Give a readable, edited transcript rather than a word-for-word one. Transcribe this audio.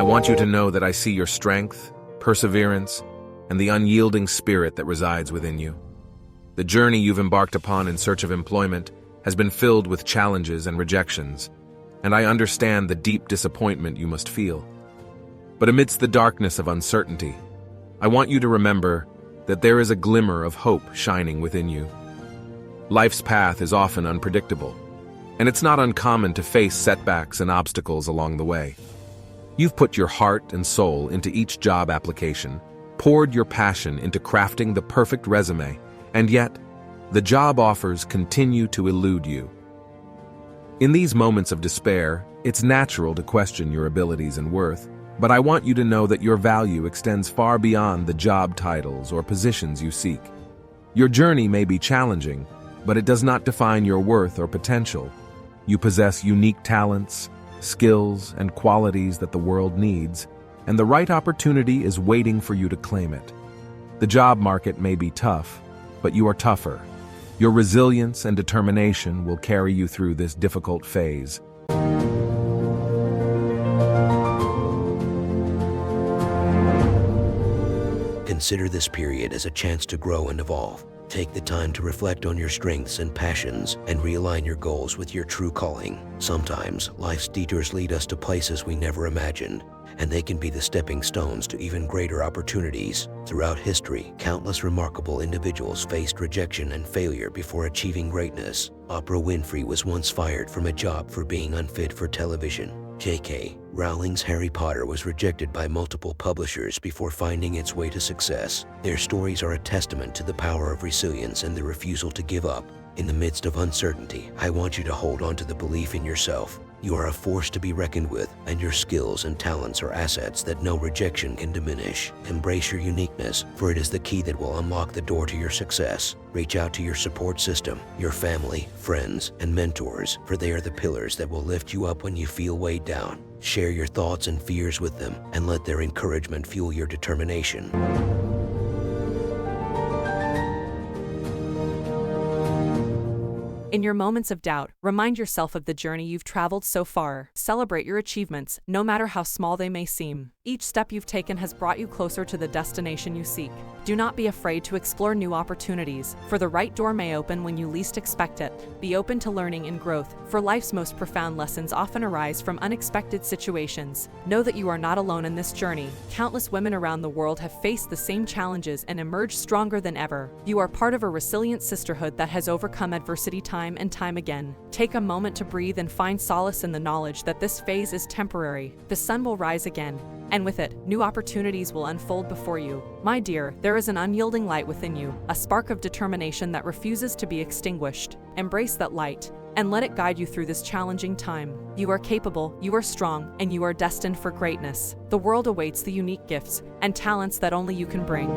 want you to know that I see your strength, perseverance, and the unyielding spirit that resides within you. The journey you've embarked upon in search of employment has been filled with challenges and rejections, and I understand the deep disappointment you must feel. But amidst the darkness of uncertainty, I want you to remember that there is a glimmer of hope shining within you. Life's path is often unpredictable, and it's not uncommon to face setbacks and obstacles along the way. You've put your heart and soul into each job application, poured your passion into crafting the perfect resume, and yet, the job offers continue to elude you. In these moments of despair, it's natural to question your abilities and worth, but I want you to know that your value extends far beyond the job titles or positions you seek. Your journey may be challenging, but it does not define your worth or potential. You possess unique talents, skills, and qualities that the world needs, and the right opportunity is waiting for you to claim it. The job market may be tough, but you are tougher. Your resilience and determination will carry you through this difficult phase. Consider this period as a chance to grow and evolve. Take the time to reflect on your strengths and passions and realign your goals with your true calling. Sometimes, life's detours lead us to places we never imagined, and they can be the stepping stones to even greater opportunities. Throughout history, countless remarkable individuals faced rejection and failure before achieving greatness. Oprah Winfrey was once fired from a job for being unfit for television. J.K. Rowling's Harry Potter was rejected by multiple publishers before finding its way to success. Their stories are a testament to the power of resilience and the refusal to give up. In the midst of uncertainty, I want you to hold on to the belief in yourself. You are a force to be reckoned with, and your skills and talents are assets that no rejection can diminish. Embrace your uniqueness, for it is the key that will unlock the door to your success. Reach out to your support system, your family, friends, and mentors, for they are the pillars that will lift you up when you feel weighed down. Share your thoughts and fears with them, and let their encouragement fuel your determination. In your moments of doubt, remind yourself of the journey you've traveled so far. Celebrate your achievements, no matter how small they may seem. Each step you've taken has brought you closer to the destination you seek. Do not be afraid to explore new opportunities, for the right door may open when you least expect it. Be open to learning and growth, for life's most profound lessons often arise from unexpected situations. Know that you are not alone in this journey. Countless women around the world have faced the same challenges and emerged stronger than ever. You are part of a resilient sisterhood that has overcome adversity time and time again. Take a moment to breathe and find solace in the knowledge that this phase is temporary. The sun will rise again, and with it, new opportunities will unfold before you. My dear, there is an unyielding light within you, a spark of determination that refuses to be extinguished. Embrace that light, and let it guide you through this challenging time. You are capable, you are strong, and you are destined for greatness. The world awaits the unique gifts and talents that only you can bring.